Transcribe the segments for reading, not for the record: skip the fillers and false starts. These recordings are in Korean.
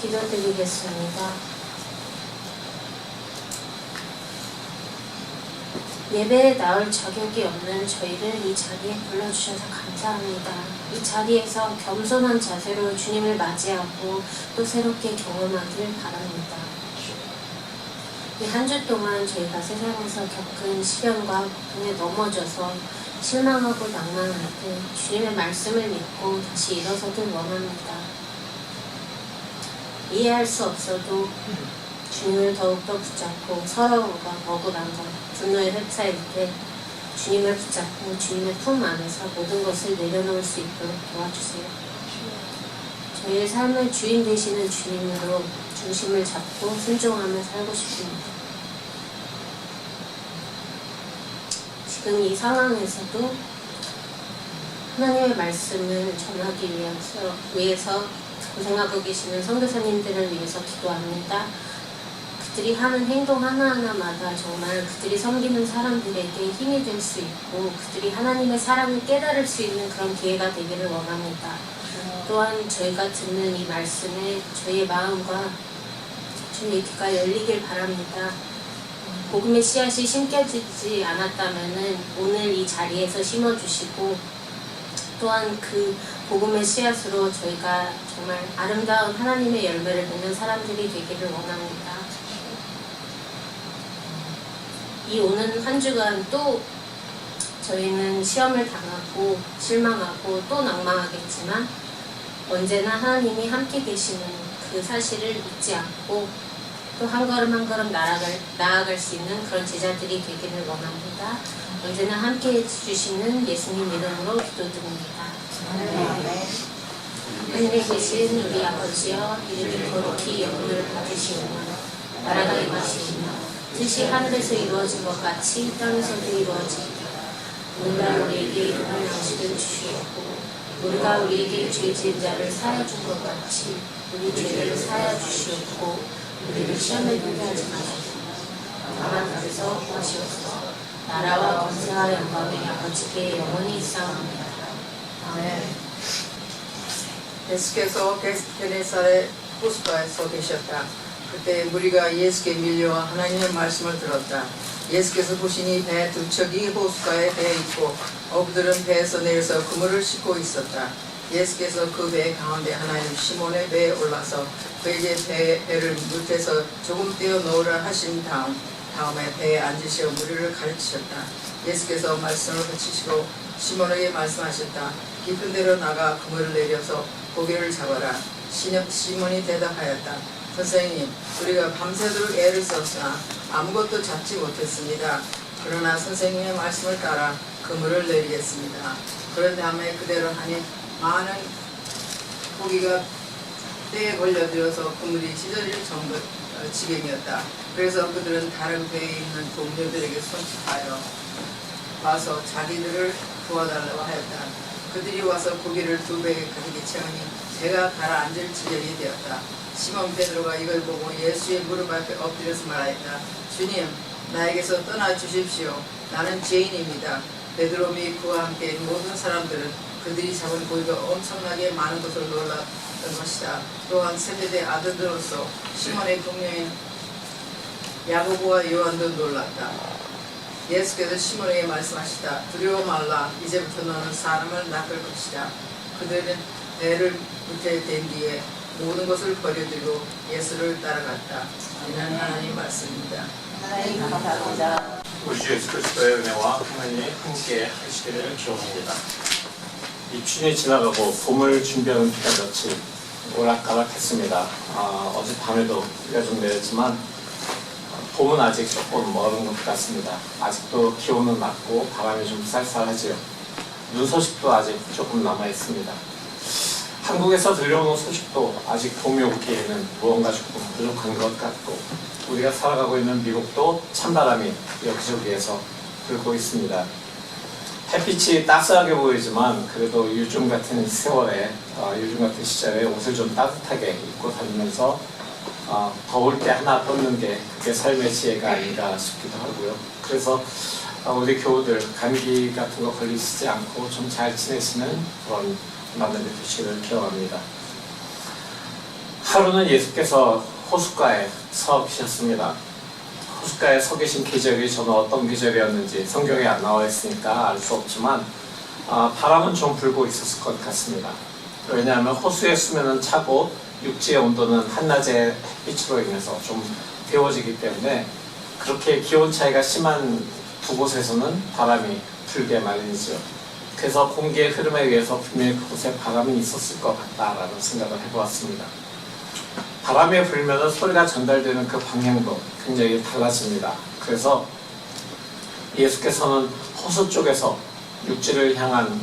기도드리겠습니다. 예배에 나올 자격이 없는 저희를 이 자리에 불러주셔서 감사합니다. 이 자리에서 겸손한 자세로 주님을 맞이하고 또 새롭게 경험하길 바랍니다. 이 한 주 동안 저희가 세상에서 겪은 시련과 고통에 넘어져서 실망하고 낭만할 때 주님의 말씀을 믿고 다시 일어서길 원합니다. 이해할 수 없어도 주님을 더욱더 붙잡고 서러움과 억울한 것, 분노에 휩싸일 때 주님을 붙잡고 주님의 품 안에서 모든 것을 내려놓을 수 있도록 도와주세요. 저희의 삶의 주인 되시는 주님으로 중심을 잡고 순종하며 살고 싶습니다. 지금 이 상황에서도 하나님의 말씀을 전하기 위해서 고생하고 계시는 선교사님들을 위해서 기도합니다. 그들이 하는 행동 하나하나마다 정말 그들이 섬기는 사람들에게 힘이 될 수 있고 그들이 하나님의 사랑을 깨달을 수 있는 그런 기회가 되기를 원합니다. 또한 저희가 듣는 이 말씀에 저희의 마음과 저희의 귀가 열리길 바랍니다. 복음의 씨앗이 심겨지지 않았다면 오늘 이 자리에서 심어주시고 또한 그 복음의 씨앗으로 저희가 정말 아름다운 하나님의 열매를 맺는 사람들이 되기를 원합니다. 이 오는 한 주간 또 저희는 시험을 당하고 실망하고 또 낭망하겠지만 언제나 하나님이 함께 계시는 그 사실을 잊지 않고 또 한 걸음 한 걸음 나아갈 수 있는 그런 제자들이 되기를 원합니다. 언제나 함께 해주시는 예수님 이름으로 기도드립니다. 하늘에 계신 우리 아버지여, 이름이 거룩히 영광을 받으시오며 나라가 임하시오며 뜻이 하늘에서 이루어진 것 같이 땅에서도 이루어지이다. 오늘날 우리에게 일용할 양식을 주시옵고 우리가 우리에게 죄 지은 자를 사하여 준 것 같이 우리 죄를 사하여 주시옵고 우리를 시험에 들게 하지 마시옵소서. 다만 그래서 구하시옵소서. 나라와 권세와 영광이 아버지께 영원히 있사옵나이다. 아멘. 예수께서 게네사렛 호숫가에서 계셨다. 그때 무리가 예수께 밀려와 하나님의 말씀을 들었다. 예수께서 보시니 배 두 척이 호숫가에 배에 있고 어부들은 배에서 내려서 그물을 싣고 있었다. 예수께서 그 배 가운데 하나님 시몬의 배에 올라서 그에게 배를 물에서 조금 떼어 놓으라 하신 다음에 배에 앉으시어 무리를 가르치셨다. 예수께서 말씀을 그치시고 시몬에게 말씀하셨다. 깊은 데로 나가 그물을 내려서 고기를 잡아라. 시몬이 대답하였다. 선생님, 우리가 밤새도록 애를 썼으나 아무것도 잡지 못했습니다. 그러나 선생님의 말씀을 따라 그물을 내리겠습니다. 그런 다음에 그대로 하니 많은 고기가 때에 걸려들어서 그물이 찢어질 지경이었다. 그래서 그들은 다른 배에 있는 동료들에게 손짓하여 와서 자기들을 도와달라고 하였다. 그들이 와서 고기를 두 배에 가득히 채우니 배가 가라앉을 지경이 되었다. 시몬 베드로가 이걸 보고 예수의 무릎 앞에 엎드려서 말하였다. 주님, 나에게서 떠나 주십시오. 나는 죄인입니다. 베드로 및 그와 함께 모든 사람들은 그들이 잡은 고기가 엄청나게 많은 것을 놀랐던 것이다. 또한 세베대 아들들로서 시몬의 동료인 야고보와 요한도 놀랐다. 예수께서 시몬에게 말씀하시다. 두려워 말라. 이제부터 너는 사람을 낚을 것이다. 그들은 배를 밑에 댄 뒤에 모든 것을 버려두고 예수를 따라갔다. 이는 하나님 말씀입니다. 하나님 감사합니다. 우리 주 예수 그리스도의 은혜와 하나님이 함께 하시기를 기원합니다. 이 춘이 지나가고 봄을 준비하는 비가 며칠 오락가락했습니다. 어젯밤에도 비가 좀 내렸지만 봄은 아직 조금 멀은 것 같습니다. 아직도 기온은 낮고 바람이 좀 쌀쌀하지요. 눈 소식도 아직 조금 남아 있습니다. 한국에서 들려오는 소식도 아직 봄이 오기에는 무언가 조금 부족한 것 같고 우리가 살아가고 있는 미국도 찬바람이 여기저기에서 불고 있습니다. 햇빛이 따스하게 보이지만 그래도 요즘 같은 세월에 요즘 같은 시절에 옷을 좀 따뜻하게 입고 다니면서 더울 때 하나 벗는 게 그게 삶의 지혜가 아닌가 싶기도 하고요. 그래서 우리 교우들 감기 같은 거 걸리시지 않고 좀 잘 지내시는 그런 만남이 되시기를 기원합니다. 하루는 예수께서 호숫가에 서 계셨습니다. 호숫가에 서 계신 계절이 저는 어떤 계절이었는지 성경에 안 나와 있으니까 알 수 없지만 바람은 좀 불고 있었을 것 같습니다. 왜냐하면 호수의 수면은 차고 육지의 온도는 한낮의 햇빛으로 인해서 좀 데워지기 때문에 그렇게 기온 차이가 심한 두 곳에서는 바람이 불게 마련이죠. 그래서 공기의 흐름에 의해서 분명히 그곳에 바람이 있었을 것 같다라는 생각을 해보았습니다. 바람이 불면 소리가 전달되는 그 방향도 굉장히 달라집니다. 그래서 예수께서는 호수 쪽에서 육지를 향한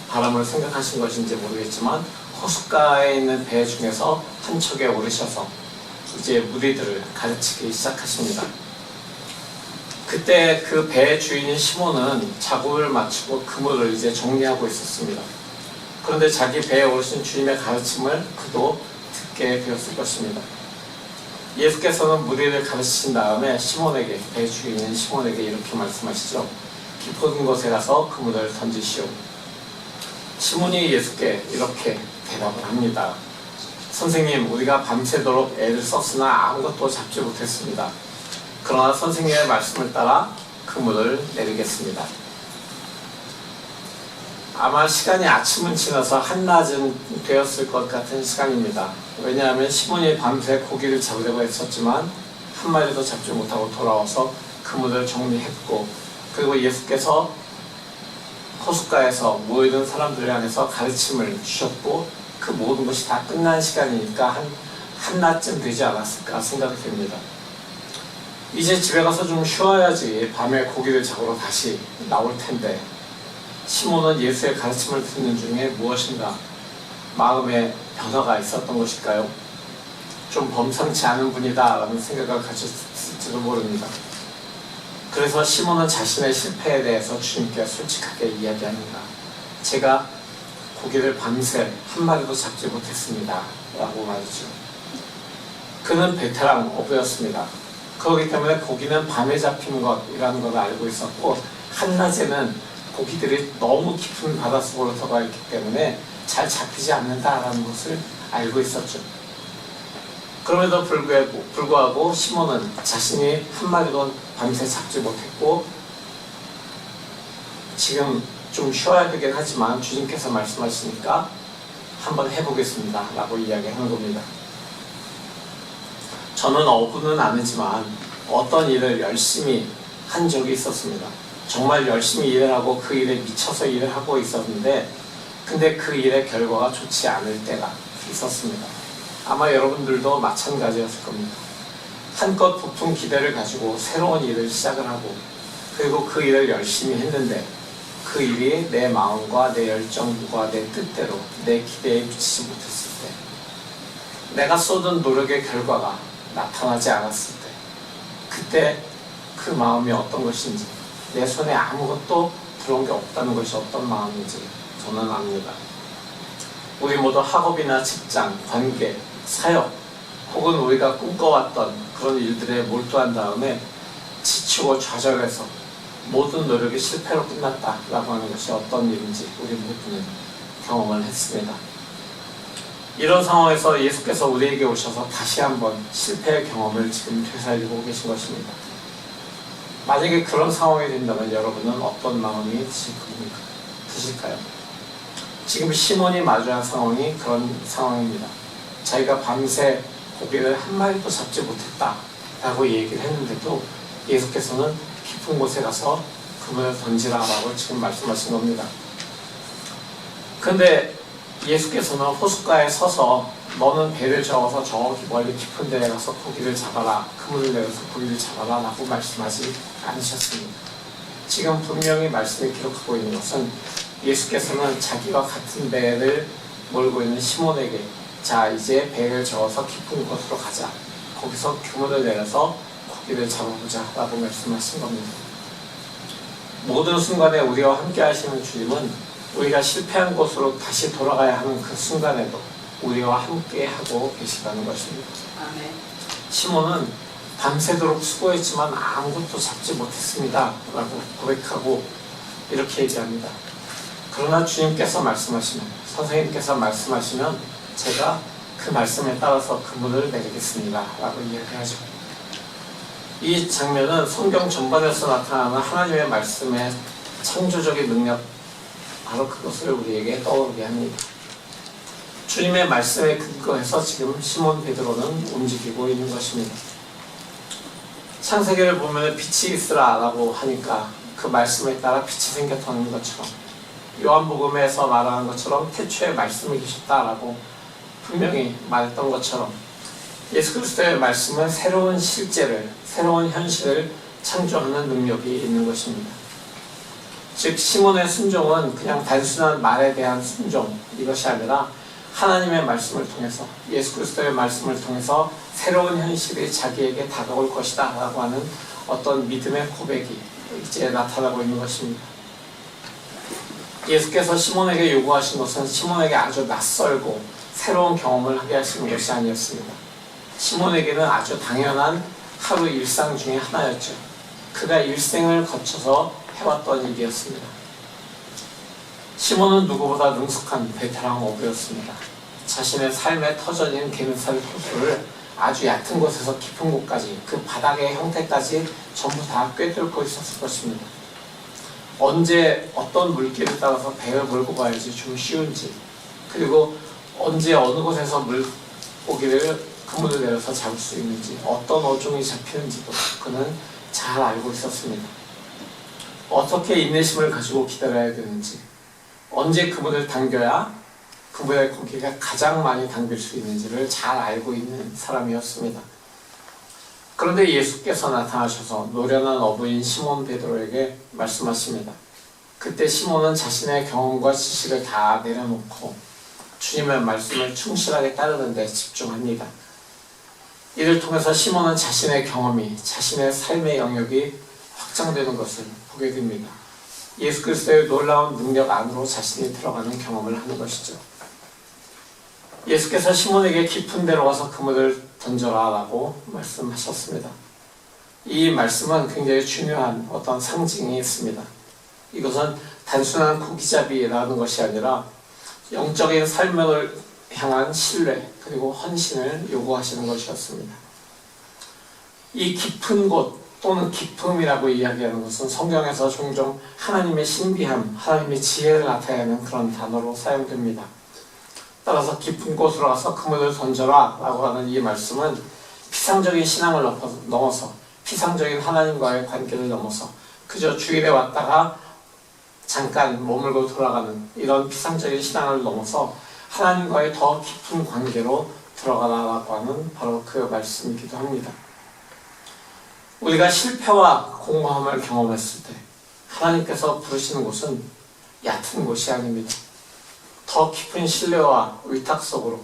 바람을 생각하신 것인지 모르겠지만 호숫가에 있는 배 중에서 한 척에 오르셔서 이제 무리들을 가르치기 시작하십니다. 그때 그 배의 주인인 시몬은 작업을 마치고 그물을 이제 정리하고 있었습니다. 그런데 자기 배에 오르신 주님의 가르침을 그도 듣게 되었을 것입니다. 예수께서는 무리를 가르치신 다음에 시몬에게, 배 주인인 시몬에게 이렇게 말씀하시죠. 깊은 곳에 가서 그물을 던지시오. 시몬이 예수께 이렇게 대답을 합니다. 선생님, 우리가 밤새도록 애를 썼으나 아무것도 잡지 못했습니다. 그러나 선생님의 말씀을 따라 그물을 내리겠습니다. 아마 시간이 아침은 지나서 한낮은 되었을 것 같은 시간입니다. 왜냐하면 시몬이 밤새 고기를 잡으려고 했었지만 한 마리도 잡지 못하고 돌아와서 그물을 정리했고, 그리고 예수께서 호숫가에서 모이던 사람들을 향해서 가르침을 주셨고, 그 모든 것이 다 끝난 시간이니까 한낮쯤 되지 않았을까 생각이 됩니다. 이제 집에 가서 좀 쉬어야지 밤에 고기를 잡으러 다시 나올 텐데, 시몬은 예수의 가르침을 듣는 중에 무엇인가 마음에 변화가 있었던 것일까요? 좀 범상치 않은 분이다 라는 생각을 가졌을지도 모릅니다. 그래서 시몬은 자신의 실패에 대해서 주님께 솔직하게 이야기합니다. 제가 고기를 밤새 한 마리도 잡지 못했습니다 라고 말이죠. 그는 베테랑 어부였습니다. 그렇기 때문에 고기는 밤에 잡힌 것이라는 걸 알고 있었고, 한낮에는 고기들이 너무 깊은 바닷속으로 들어가 있기 때문에 잘 잡히지 않는다라는 것을 알고 있었죠. 그럼에도 불구하고 시몬은 자신이 한 마리도 밤새 잡지 못했고, 지금 좀 쉬어야 되긴 하지만 주님께서 말씀하시니까 한번 해보겠습니다 라고 이야기하는 겁니다. 저는 어부는 아니지만 어떤 일을 열심히 한 적이 있었습니다. 정말 열심히 일을 하고 그 일에 미쳐서 일을 하고 있었는데, 근데 그 일의 결과가 좋지 않을 때가 있었습니다. 아마 여러분들도 마찬가지였을 겁니다. 한껏 부푼 기대를 가지고 새로운 일을 시작을 하고, 그리고 그 일을 열심히 했는데 그 일이 내 마음과 내 열정과 내 뜻대로 내 기대에 미치지 못했을 때, 내가 쏟은 노력의 결과가 나타나지 않았을 때, 그때 그 마음이 어떤 것인지, 내 손에 아무것도 들어온 게 없다는 것이 어떤 마음인지 저는 압니다. 우리 모두 학업이나 직장, 관계, 사역, 혹은 우리가 꿈꿔왔던 그런 일들에 몰두한 다음에 지치고 좌절해서 모든 노력이 실패로 끝났다라고 하는 것이 어떤 일인지 우리 모두는 경험을 했습니다. 이런 상황에서 예수께서 우리에게 오셔서 다시 한번 실패의 경험을 지금 되살리고 계신 것입니다. 만약에 그런 상황이 된다면 여러분은 어떤 마음이 드실까요? 지금 시몬이 마주한 상황이 그런 상황입니다. 자기가 밤새 고기를 한 마리도 잡지 못했다 라고 얘기를 했는데도 예수께서는 깊은 곳에 가서 그물을 던지라 라고 지금 말씀하신 겁니다. 그런데 예수께서는 호숫가에 서서 너는 배를 저어서 저기 멀리 깊은 데에 가서 고기를 잡아라, 그물을 내려서 고기를 잡아라 라고 말씀하지 않으셨습니다. 지금 분명히 말씀에 기록하고 있는 것은 예수께서는 자기와 같은 배를 몰고 있는 시몬에게, 자 이제 배를 저어서 깊은 곳으로 가자, 거기서 그물을 내려서 고기를 잡아보자 라고 말씀하신 겁니다. 모든 순간에 우리와 함께 하시는 주님은 우리가 실패한 곳으로 다시 돌아가야 하는 그 순간에도 우리와 함께 하고 계시다는 것입니다. 아멘. 시몬은 밤새도록 수고했지만 아무것도 잡지 못했습니다 라고 고백하고 이렇게 얘기합니다. 그러나 주님께서 말씀하시면, 선생님께서 말씀하시면 제가 그 말씀에 따라서 그물을 내리겠습니다 라고 이야기하죠. 이 장면은 성경 전반에서 나타나는 하나님의 말씀의 창조적인 능력, 바로 그것을 우리에게 떠오르게 합니다. 주님의 말씀에 근거해서 지금 시몬 베드로는 움직이고 있는 것입니다. 창세기를 보면 빛이 있으라 라고 하니까 그 말씀에 따라 빛이 생겼다는 것처럼, 요한복음에서 말하는 것처럼 태초에 말씀이 계셨다라고 분명히 말했던 것처럼, 예수 그리스도의 말씀은 새로운 실제를, 새로운 현실을 창조하는 능력이 있는 것입니다. 즉 시몬의 순종은 그냥 단순한 말에 대한 순종, 이것이 아니라 하나님의 말씀을 통해서, 예수 그리스도의 말씀을 통해서 새로운 현실이 자기에게 다가올 것이다 라고 하는 어떤 믿음의 고백이 이제 나타나고 있는 것입니다. 예수께서 시몬에게 요구하신 것은 시몬에게 아주 낯설고 새로운 경험을 하게 하시는 것이 아니었습니다. 시몬에게는 아주 당연한 하루 일상 중에 하나였죠. 그가 일생을 거쳐서 해왔던 일이었습니다. 시몬은 누구보다 능숙한 베테랑 어부였습니다. 자신의 삶의 터전인 게네사렛 호수를 아주 얕은 곳에서 깊은 곳까지, 그 바닥의 형태까지 전부 다 꿰뚫고 있었을 것입니다. 언제 어떤 물길을 따라서 배를 몰고 가야지 좀 쉬운지, 그리고 언제 어느 곳에서 물고기를 그물을 내려서 잡을 수 있는지, 어떤 어종이 잡히는지도 그는 잘 알고 있었습니다. 어떻게 인내심을 가지고 기다려야 되는지, 언제 그물을 당겨야 그물의 고기가 가장 많이 당길 수 있는지를 잘 알고 있는 사람이었습니다. 그런데 예수께서 나타나셔서 노련한 어부인 시몬 베드로에게 말씀하십니다. 그때 시몬은 자신의 경험과 지식을 다 내려놓고 주님의 말씀을 충실하게 따르는 데 집중합니다. 이를 통해서 시몬은 자신의 경험이, 자신의 삶의 영역이 확장되는 것을 보게 됩니다. 예수 그리스도의 놀라운 능력 안으로 자신이 들어가는 경험을 하는 것이죠. 예수께서 시몬에게 깊은 데로 가서 그물을 던져라 라고 말씀하셨습니다. 이 말씀은 굉장히 중요한 어떤 상징이 있습니다. 이것은 단순한 고기잡이라는 것이 아니라 영적인 삶을 향한 신뢰 그리고 헌신을 요구하시는 것이었습니다. 이 깊은 곳 또는 깊음이라고 이야기하는 것은 성경에서 종종 하나님의 신비함, 하나님의 지혜를 나타내는 그런 단어로 사용됩니다. 따라서 깊은 곳으로 가서 그물을 던져라 라고 하는 이 말씀은 피상적인 신앙을 넘어서, 피상적인 하나님과의 관계를 넘어서 그저 주일에 왔다가 잠깐 머물고 돌아가는 이런 피상적인 신앙을 넘어서 하나님과의 더 깊은 관계로 들어가라고 하는 바로 그 말씀이기도 합니다. 우리가 실패와 공허함을 경험했을 때 하나님께서 부르시는 곳은 얕은 곳이 아닙니다. 더 깊은 신뢰와 위탁 속으로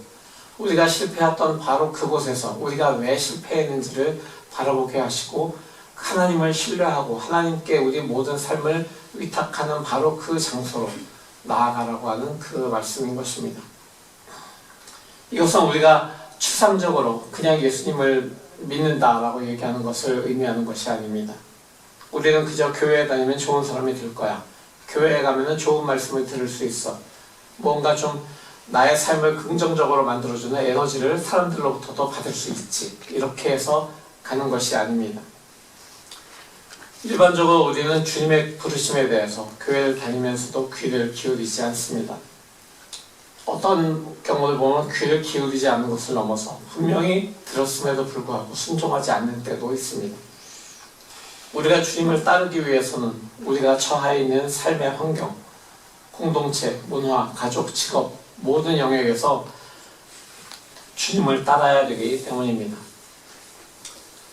우리가 실패했던 바로 그곳에서 우리가 왜 실패했는지를 바라보게 하시고 하나님을 신뢰하고 하나님께 우리 모든 삶을 위탁하는 바로 그 장소로 나아가라고 하는 그 말씀인 것입니다. 이것은 우리가 추상적으로 그냥 예수님을 믿는다라고 얘기하는 것을 의미하는 것이 아닙니다. 우리는 그저 교회에 다니면 좋은 사람이 될 거야. 교회에 가면 좋은 말씀을 들을 수 있어. 뭔가 좀 나의 삶을 긍정적으로 만들어주는 에너지를 사람들로부터도 받을 수 있지. 이렇게 해서 가는 것이 아닙니다. 일반적으로 우리는 주님의 부르심에 대해서 교회를 다니면서도 귀를 기울이지 않습니다. 어떤 경우를 보면 귀를 기울이지 않는 것을 넘어서 분명히 들었음에도 불구하고 순종하지 않는 때도 있습니다. 우리가 주님을 따르기 위해서는 우리가 처해 있는 삶의 환경, 공동체, 문화, 가족, 직업 모든 영역에서 주님을 따라야 되기 때문입니다.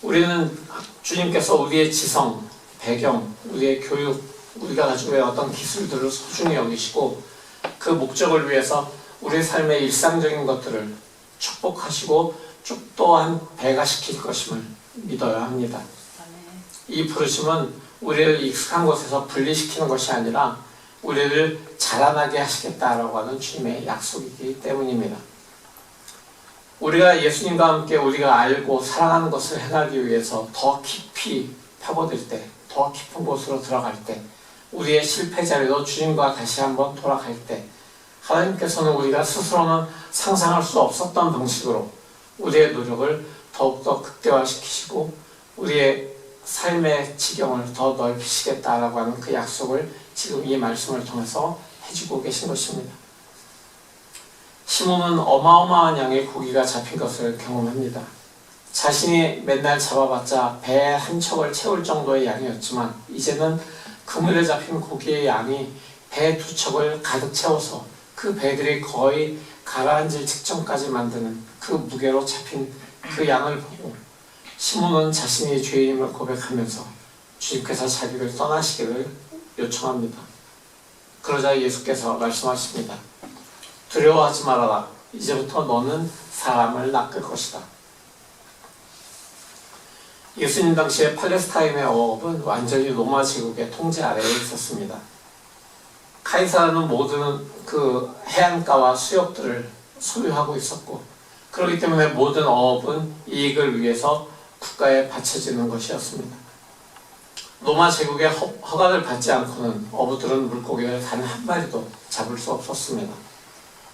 우리는 주님께서 우리의 지성, 배경, 우리의 교육, 우리가 가지고 있는 어떤 기술들을 소중히 여기시고 그 목적을 위해서 우리 삶의 일상적인 것들을 축복하시고 또한 배가시킬 것임을 믿어야 합니다. 이 부르심은 우리를 익숙한 곳에서 분리시키는 것이 아니라 우리를 자라나게 하시겠다라고 하는 주님의 약속이기 때문입니다. 우리가 예수님과 함께 우리가 알고 사랑하는 것을 행하기 위해서 더 깊이 파고들 때, 더 깊은 곳으로 들어갈 때, 우리의 실패 자리로 주님과 다시 한번 돌아갈 때 하나님께서는 우리가 스스로는 상상할 수 없었던 방식으로 우리의 노력을 더욱더 극대화시키시고 우리의 삶의 지경을 더 넓히시겠다라고 하는 그 약속을 지금 이 말씀을 통해서 해주고 계신 것입니다. 시몬은 어마어마한 양의 고기가 잡힌 것을 경험합니다. 자신이 맨날 잡아봤자 배 한 척을 채울 정도의 양이었지만 이제는 그물에 잡힌 고기의 양이 배 두 척을 가득 채워서 그 배들이 거의 가라앉을 직전까지 만드는 그 무게로 잡힌 그 양을 보고 시몬은 자신이 죄인임을 고백하면서 주님께서 자기를 떠나시기를 요청합니다. 그러자 예수께서 말씀하십니다. 두려워하지 말아라. 이제부터 너는 사람을 낚을 것이다. 예수님 당시에 팔레스타인의 어업은 완전히 로마 제국의 통제 아래에 있었습니다. 카이사르는 모든 그 해안가와 수역들을 소유하고 있었고 그렇기 때문에 모든 어업은 이익을 위해서 국가에 바쳐지는 것이었습니다. 로마 제국의 허가를 받지 않고는 어부들은 물고기를 단 한 마리도 잡을 수 없었습니다.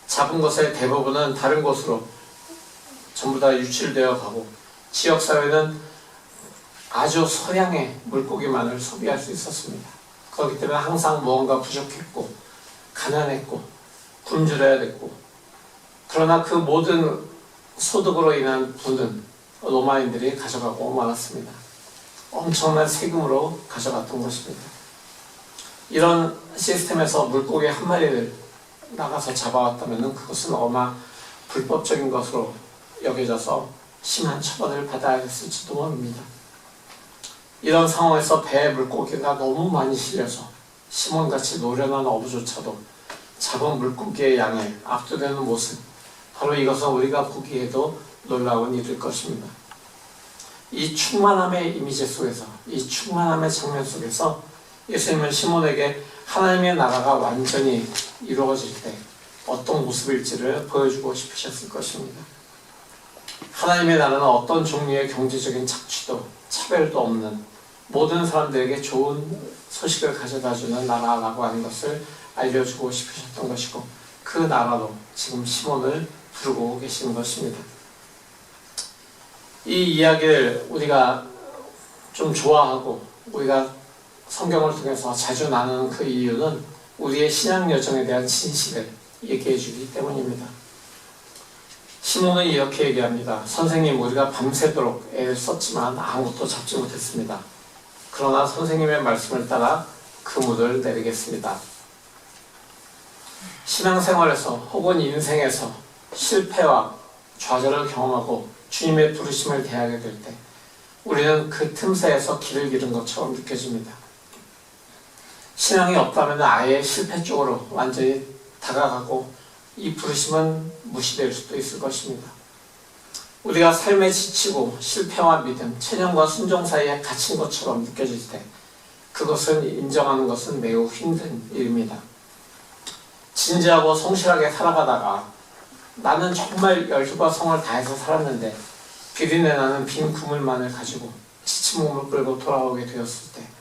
잡은 것의 대부분은 다른 곳으로 전부 다 유출되어 가고 지역사회는 아주 소량의 물고기만을 소비할 수 있었습니다. 그렇기 때문에 항상 무언가 부족했고 가난했고 굶주려야 됐고 그러나 그 모든 소득으로 인한 부는 로마인들이 가져가고 말았습니다. 엄청난 세금으로 가져갔던 것입니다. 이런 시스템에서 물고기 한 마리를 나가서 잡아왔다면 그것은 불법적인 것으로 여겨져서 심한 처벌을 받아야 했을지도 모릅니다. 이런 상황에서 배에 물고기가 너무 많이 실려서 시몬같이 노련한 어부조차도 잡은 물고기의 양에 압도되는 모습, 바로 이것은 우리가 보기에도 놀라운 일일 것입니다. 이 충만함의 이미지 속에서, 이 충만함의 장면 속에서 예수님은 시몬에게 하나님의 나라가 완전히 이루어질 때 어떤 모습일지를 보여주고 싶으셨을 것입니다. 하나님의 나라는 어떤 종류의 경제적인 착취도 차별도 없는 모든 사람들에게 좋은 소식을 가져다주는 나라라고 하는 것을 알려주고 싶으셨던 것이고 그 나라로 지금 시몬을 부르고 계시는 것입니다. 이 이야기를 우리가 좀 좋아하고 우리가 성경을 통해서 자주 나누는 그 이유는 우리의 신앙 여정에 대한 진실을 얘기해 주기 때문입니다. 시몬은 이렇게 얘기합니다. 선생님, 우리가 밤새도록 애를 썼지만 아무것도 잡지 못했습니다. 그러나 선생님의 말씀을 따라 그물을 내리겠습니다. 신앙생활에서 혹은 인생에서 실패와 좌절을 경험하고 주님의 부르심을 대하게 될 때 우리는 그 틈새에서 길을 잃은 것처럼 느껴집니다. 신앙이 없다면 아예 실패 쪽으로 완전히 다가가고 이 부르심은 무시될 수도 있을 것입니다. 우리가 삶에 지치고 실패와 믿음, 체념과 순종 사이에 갇힌 것처럼 느껴질 때 그것은 인정하는 것은 매우 힘든 일입니다. 진지하고 성실하게 살아가다가 나는 정말 열과 성을 다해서 살았는데 비린내 나는 빈 그물만을 가지고 지친 몸을 끌고 돌아오게 되었을 때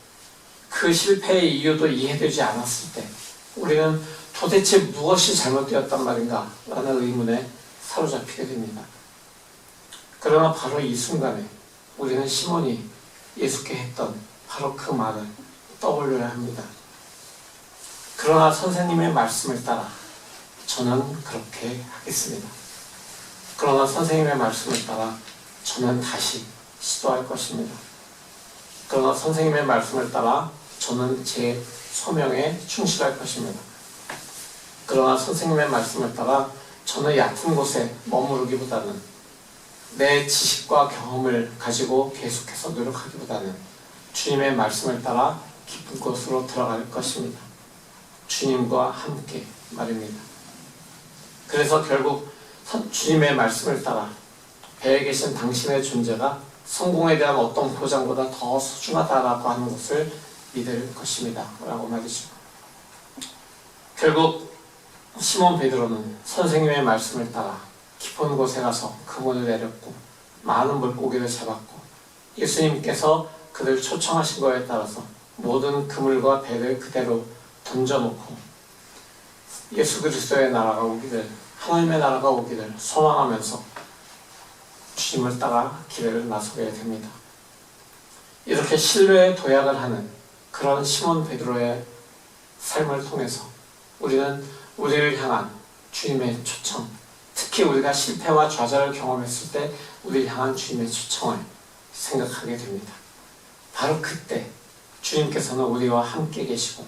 그 실패의 이유도 이해되지 않았을 때 우리는 도대체 무엇이 잘못되었단 말인가 라는 의문에 사로잡히게 됩니다. 그러나 바로 이 순간에 우리는 시몬이 예수께 했던 바로 그 말을 떠올려야 합니다. 그러나 선생님의 말씀을 따라 저는 그렇게 하겠습니다. 그러나 선생님의 말씀을 따라 저는 다시 시도할 것입니다. 그러나 선생님의 말씀을 따라 저는 제 소명에 충실할 것입니다. 그러나 선생님의 말씀을 따라 저는 얕은 곳에 머무르기보다는 내 지식과 경험을 가지고 계속해서 노력하기보다는 주님의 말씀을 따라 깊은 곳으로 들어갈 것입니다. 주님과 함께 말입니다. 그래서 결국 주님의 말씀을 따라 배에 계신 당신의 존재가 성공에 대한 어떤 보장보다 더 소중하다라고 하는 것을 믿을 것입니다. 라고 말이죠. 결국 시몬 베드로는 선생님의 말씀을 따라 깊은 곳에 가서 그물을 내렸고 많은 물고기를 잡았고 예수님께서 그를 초청하신 거에 따라서 모든 그물과 배를 그대로 던져놓고 예수 그리스도의 나라가 오기를 하나님의 나라가 오기를 소망하면서 주님을 따라 길을 나서게 됩니다. 이렇게 신뢰의 도약을 하는 그런 시몬 베드로의 삶을 통해서 우리는 우리를 향한 주님의 초청, 특히 우리가 실패와 좌절을 경험했을 때 우리를 향한 주님의 초청을 생각하게 됩니다. 바로 그때 주님께서는 우리와 함께 계시고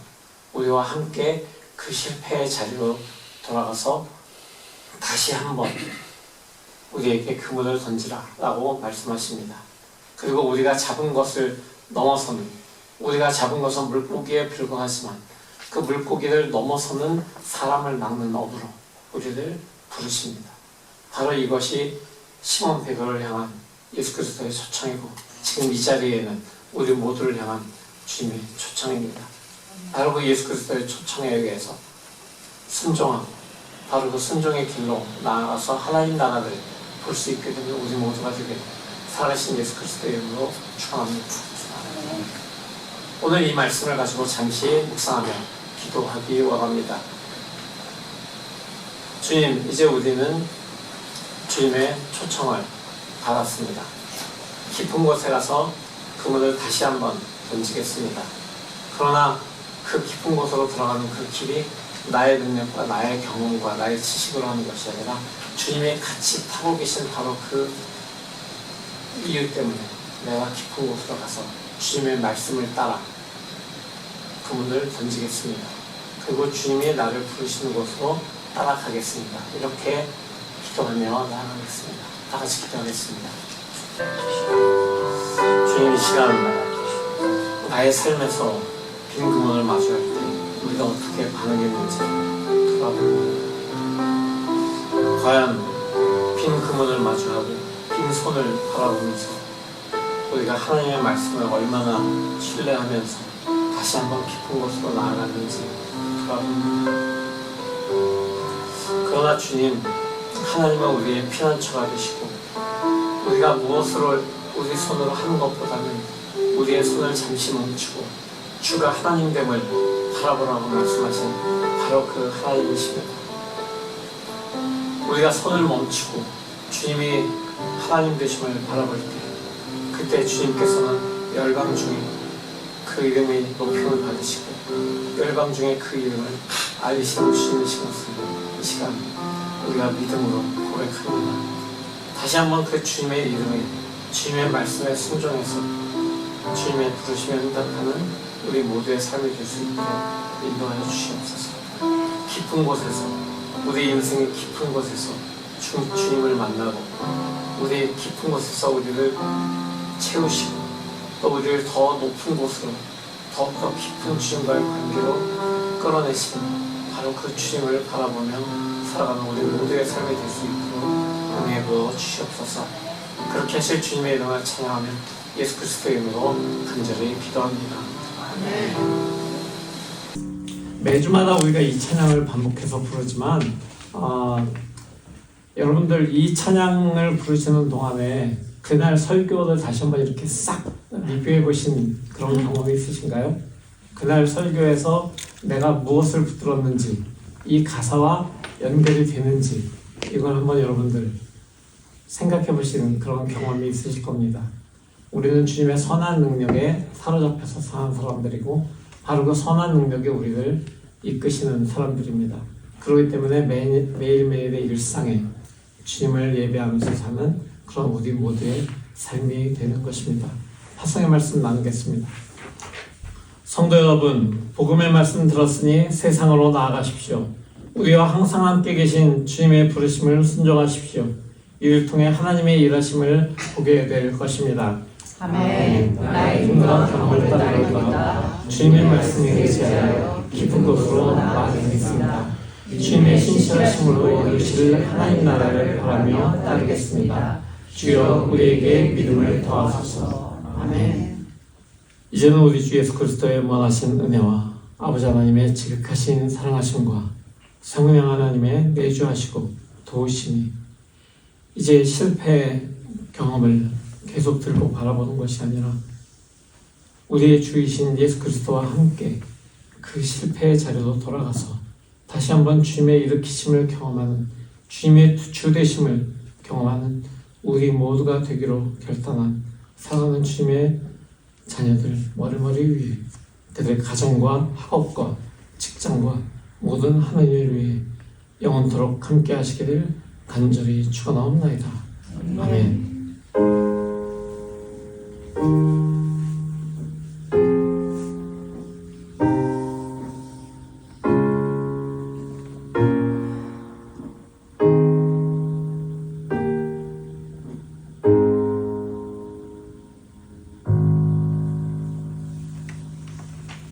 우리와 함께 그 실패의 자리로 돌아가서 다시 한번 우리에게 그물을 던지라 라고 말씀하십니다. 그리고 우리가 잡은 것을 넘어서는, 우리가 잡은 것은 물고기에 불과하지만 그 물고기를 넘어서는 사람을 낚는 업으로 우리를 부르십니다. 바로 이것이 시몬 베드로를 향한 예수 그리스도의 초청이고 지금 이 자리에는 우리 모두를 향한 주님의 초청입니다. 바로 그 예수 그리스도의 초청에 의해서 순종하고 바로 그 순종의 길로 나아가서 하나님 나라를 볼 수 있게 되는 우리 모두가 되게 살아계신 예수 그리스도의 이름으로 축원합니다. 오늘 이 말씀을 가지고 잠시 묵상하며 기도하기 원합니다. 주님, 이제 우리는 주님의 초청을 받았습니다. 깊은 곳에 가서 그물을 다시 한번 던지겠습니다. 그러나 그 깊은 곳으로 들어가는 그 길이 나의 능력과 나의 경험과 나의 지식으로 하는 것이 아니라 주님이 같이 타고 계신 바로 그 이유 때문에 내가 깊은 곳으로 가서 주님의 말씀을 따라 그물을 던지겠습니다. 그리고 주님이 나를 부르시는 곳으로 따라가겠습니다. 이렇게 기도하며 나아가겠습니다. 다 같이 기도하겠습니다. 주님, 이 시간 나의 삶에서 빈 그물을 마주할 때 우리가 어떻게 반응했는지 돌아보고 과연 빈 그물을 마주하고 빈 손을 바라보면서 우리가 하나님의 말씀을 얼마나 신뢰하면서 다시 한번 깊은 곳으로 나아갔는지 돌아봅니다. 그러나 주님, 하나님은 우리의 피난처가 되시고 우리가 무엇으로 우리 손으로 하는 것보다는 우리의 손을 잠시 멈추고 주가 하나님됨을 바라보라고 말씀하신 바로 그 하나님이십니다. 우리가 손을 멈추고 주님이 하나님 되심을 바라볼 때 그때 주님께서는 열방 중에 그 이름이 높임을 받으시고 열방 중에 그 이름을 알리시는 주님이신 것을 이 시간 우리가 믿음으로 고백합니다. 다시 한번 그 주님의 이름에 주님의 말씀에 순종해서 주님의 부르심에 응답하는 우리 모두의 삶이 될 수 있도록 인도하여 주시옵소서. 깊은 곳에서 우리 인생의 깊은 곳에서 주님을 만나고 우리 깊은 곳에서 우리를 채우시고 또 우리를 더 높은 곳으로 더욱더 깊은 주님과의 관계로 끌어내시는 바로 그 주님을 바라보며 살아가는 우리 모두의 삶이 될 수 있도록 은혜 부어 주시옵소서. 그렇게 하실 주님의 이름을 찬양하며 예수 그리스도의 이름으로 간절히 기도합니다. 아멘. 매주마다 우리가 이 찬양을 반복해서 부르지만 여러분들 이 찬양을 부르시는 동안에 그날 설교를 다시 한번 이렇게 싹 리뷰해 보신 그런 경험이 있으신가요? 그날 설교에서 내가 무엇을 붙들었는지 이 가사와 연결이 되는지 이걸 한번 여러분들 생각해 보시는 그런 경험이 있으실 겁니다. 우리는 주님의 선한 능력에 사로잡혀서 사는 사람들이고 바로 그 선한 능력이 우리를 이끄시는 사람들입니다. 그렇기 때문에 매일매일의 일상에 주님을 예배하면서 사는 그런 우리 모두의 삶이 되는 것입니다. 파송의 말씀 나누겠습니다. 성도 여러분, 복음의 말씀 들었으니 세상으로 나아가십시오. 우리와 항상 함께 계신 주님의 부르심을 순종하십시오. 이를 통해 하나님의 일하심을 보게 될 것입니다. 아멘. 나의 힘과 경험을 따르리로다. 주님의 말씀에 의지하여 깊은 곳으로 나아가겠습니다. 주님의 신실하심으로 이루실 하나님 나라를 바라며 따르겠습니다. 주여 우리에게 믿음을 더하소서. 아멘. 이제는 우리 주 예수 그리스도의 무한하신 은혜와 아버지 하나님의 지극하신 사랑하심과 성령 하나님의 내주하시고 도우심이 이제 실패 경험을 계속 들고 바라보는 것이 아니라 우리의 주이신 예수 그리스도와 함께 그 실패의 자리로 돌아가서 다시 한번 주님의 일으키심을 경험하는 주님의 주되심을 경험하는 우리 모두가 되기로 결단한 사랑하는 주님의 자녀들 머리머리 위에 그들의 가정과 학업과 직장과 모든 하나님을 위해 영원토록 함께 하시기를 간절히 축원하옵나이다. 아멘.